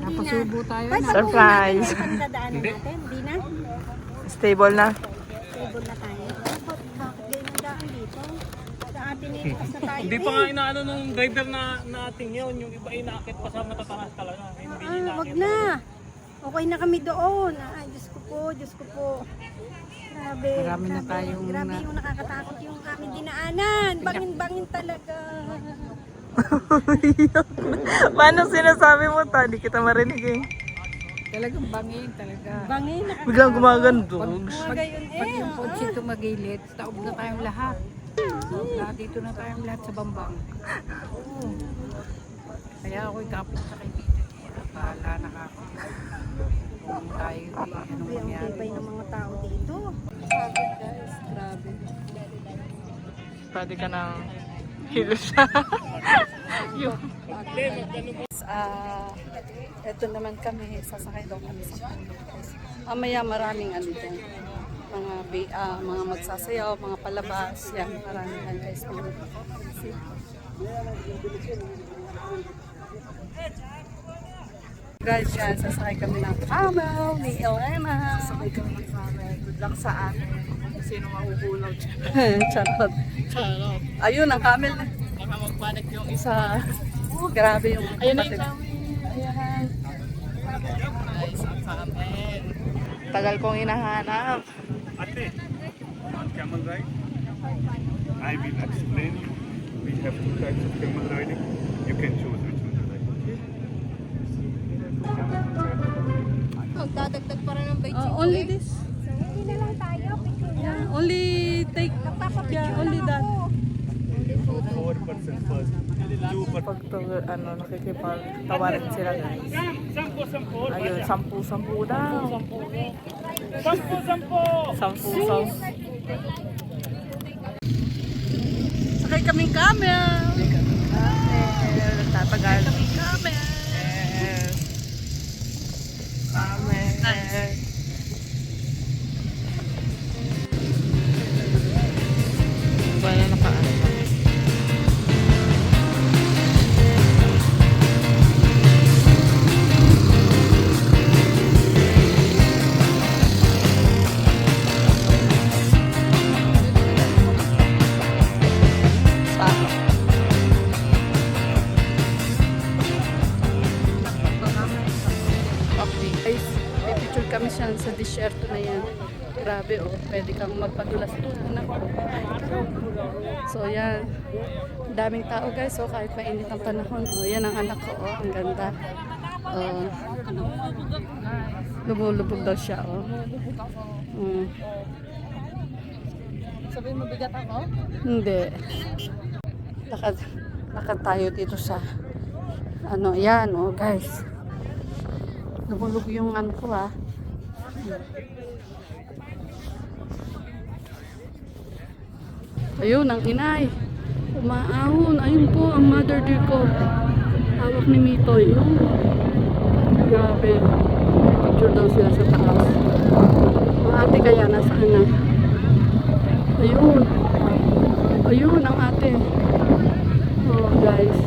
Napasubo tayo Ay, na. Surprise. Pagdadaanan natin, hindi na. Stable na. Table na tayo. Bakit ganyan ang daan dito? Sa atin ilipas na tayo. Hindi pa nga inaano nung driver na ating yun, yung iba inakit pa sa matataas talaga. Hindi Wag na. Okay na kami doon. Ay, Diyos ko po, Diyos ko po. Grabe. Marami na tayong Grabe yung nakakatakot yung aming dinaanan. Bangin-bangin talaga. Paano sinasabi mo ta? Di kita marinig eh. Talagang bangin talaga. Bangin. Biglang gumaganto. Gayon Pag yung kotse tumagilid, taob na tayong lahat. Lahat dito na tayong lahat sa bambang. Oo. Kaya ako'y kapit sa kaibigan niya. Bahala na ako. Kung tayo anong Ang mangyari. tibay ng mga tao dito. Grabe guys, grabe. Pwede ka nang hilos na. Ito naman kami, sasakay daw kami sa puno. Mamaya maraming ano dyan. Mga magsasayaw, mga palabas, yan, maraming yan guys. Guys, yan, sasakay kami ng camel ni Elena. Sasakay kami ng camel. Good luck sa atin. Kung sino mahuhulaw dyan. Charot. Charot. Ayun, ang camel. Baka magpanik yung isa. Grabe yung Ayun na kapatid. yung Ayan. guys, ang amin. Tagal kong hinahanap. Ate, on camel ride, I will explain you. We have two types of camel riding. You can choose which one to ride. Magdadagdag pa rin ng Only this. Hindi na lang tayo. Yeah, only take. Yeah, only that. 4 person first, 2 per Pag to, nakikipagtawarin sila guys. Ayun, 10-10 daw. 10-10. Sakay kaming camel. Tatagal. Kaming camel. Yes. Amen. Wala na nakaano. Guys, may picture kami siya sa disyerto na yan. Grabe oh, pwede kang magpadulas doon. Anak ko. So yan, daming tao guys. So kahit mainit ang panahon, oh, yan ang anak ko. Oh, ang ganda. Oh, lumulubog daw siya. Oh. Sabihin mo bigat ako? Hindi. Lakad tayo dito sa ano, yan oh guys. Lumulog yung ano ko ah. Ayun, ang inay. Umaahon. Ayun po ang mother deer ko. Hawak ni Mitoy. Grabe. May picture daw sila sa taas. Ang ate kaya nasaan na? Ayun. Ayun ang ate. Oh guys.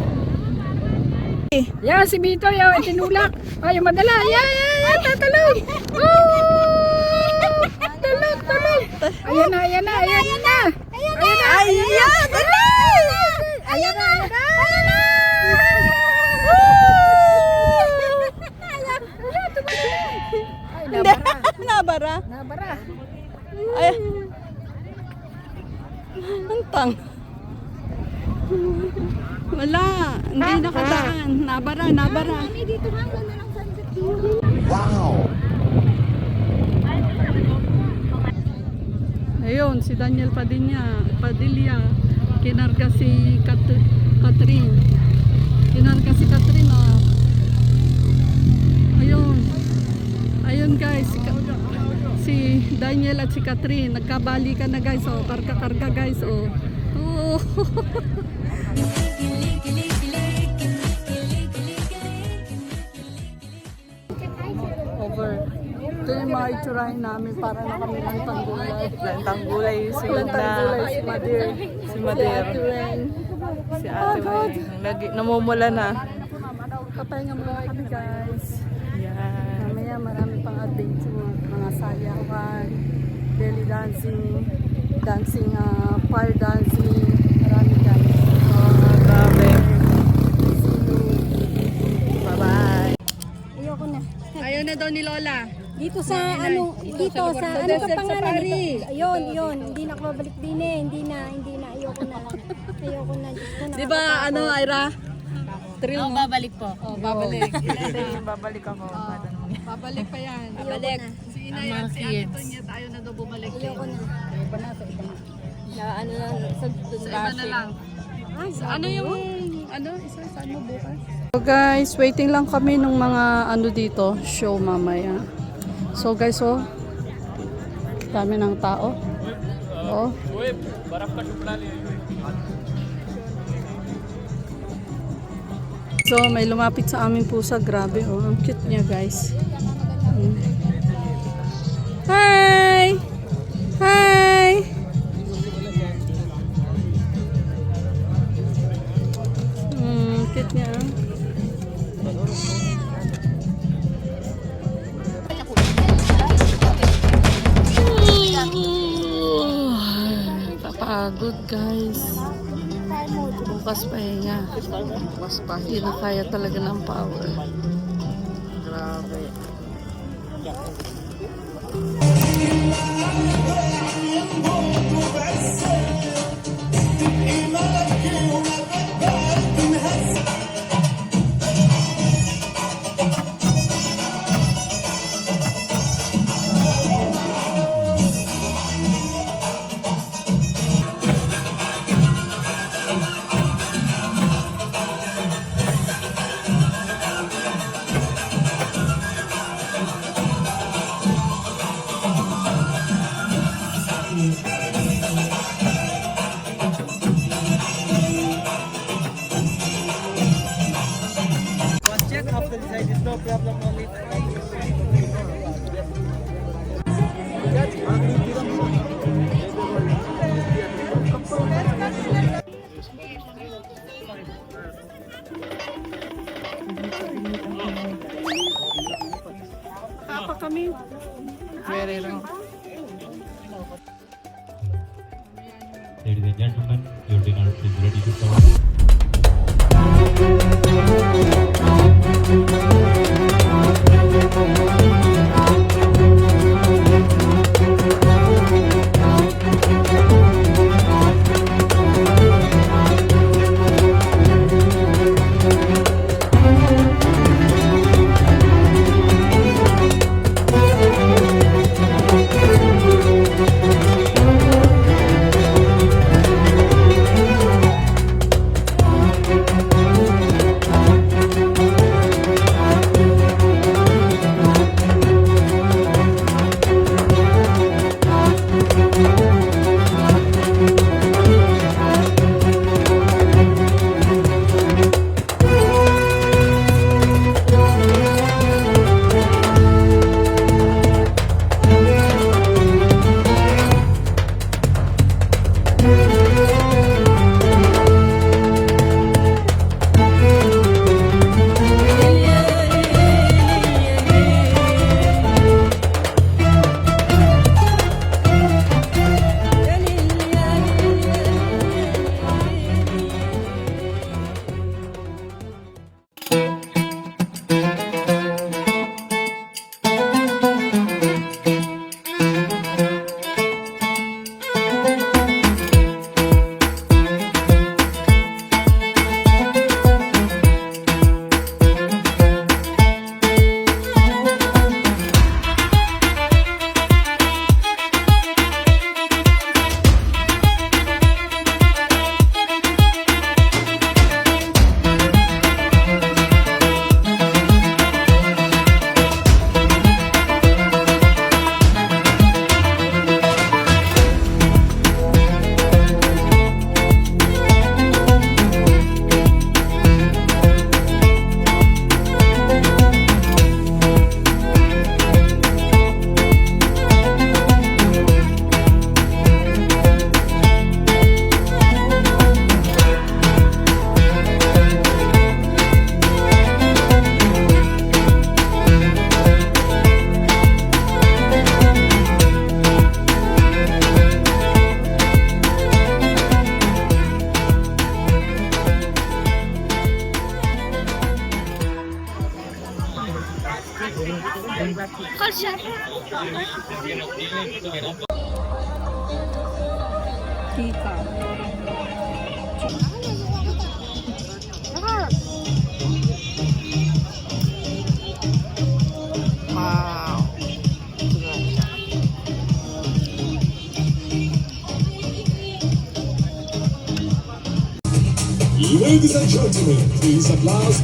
Yan, si Mito, yung itinulak. Ay, madala. Yan, tatalog. Oh! Talog, talog. Ayan na, ayan na, ayan na. Ayan na. Ayan! Dali! Ayan na, ayan na. Ay, nabara. Nabara. Nabara. Ay. Antang. Wala. Hindi nakadaan. Nabara, nabara. Dito nga, ganda ng sunset. Ayun, si Daniel Padilla. Kinarga si Catherine. Kinarga si Catherine. Oh. Ayun. Ayun guys. Si Daniel at si Catherine. Nagkabalikan na guys. Oh. Karga-karga guys. Oh. Oh. Over. Ito yung mga itsurahin namin para na kami ng tanggulay. Lantang gulay si Walang tanggulay, si Madir. Si Madir. Si Ate Wen. Si Ate May. Namumula na. Papahinga muna kami guys. Yan. Mamaya marami pang updates sa mga sayawan, belly dancing, dancing, fire dancing, marami guys. Oh, grabe. See you. Bye-bye. Ayoko na. Ayaw na daw ni Lola. Dito sa ano, dito sa ano ka pangalan nito? Ayun, hindi na ako babalik din eh. Hindi na, ayoko na. Ayoko na. Diyos ko, Di ba ano, Ira? Thrill mo? babalik po. Oh, babalik. Babalik ako. Babalik pa yan. Babalik. Si Inay at si Ate Tonya tayo na daw bumalik. Ayoko na. Na ano lang, sa iba na lang. Ano yung, ano, isa saan mo bukas? So guys, waiting lang kami ng mga ano dito, show mamaya. So guys, oh, dami ng tao. Oh. So may lumapit sa amin pusa, grabe oh, ang cute niya guys. Hi! Hi! Cute niya. Papagod guys. Bukas pahinga. Hindi na kaya talaga ng power. Grabe. Papa kami. Very wrong. Ladies and gentlemen, your dinner is ready to serve. Tika. Wow. Ladies and gentlemen, please applause.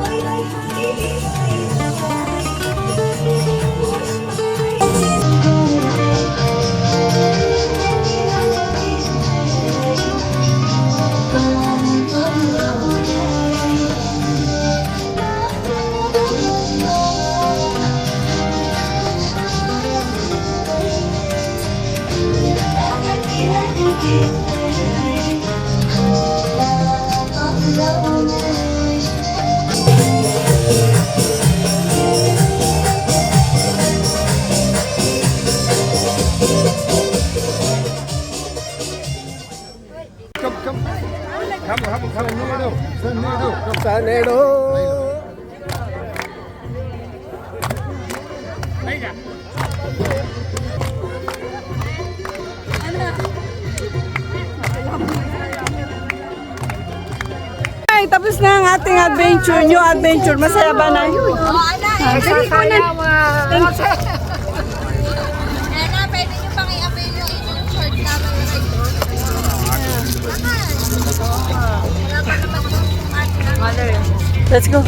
Bye bye, Ay, tapos na ang ating adventure, new adventure. Masaya ba na? Pwede nyo pang i-avail yung inyong short namin right Let's go.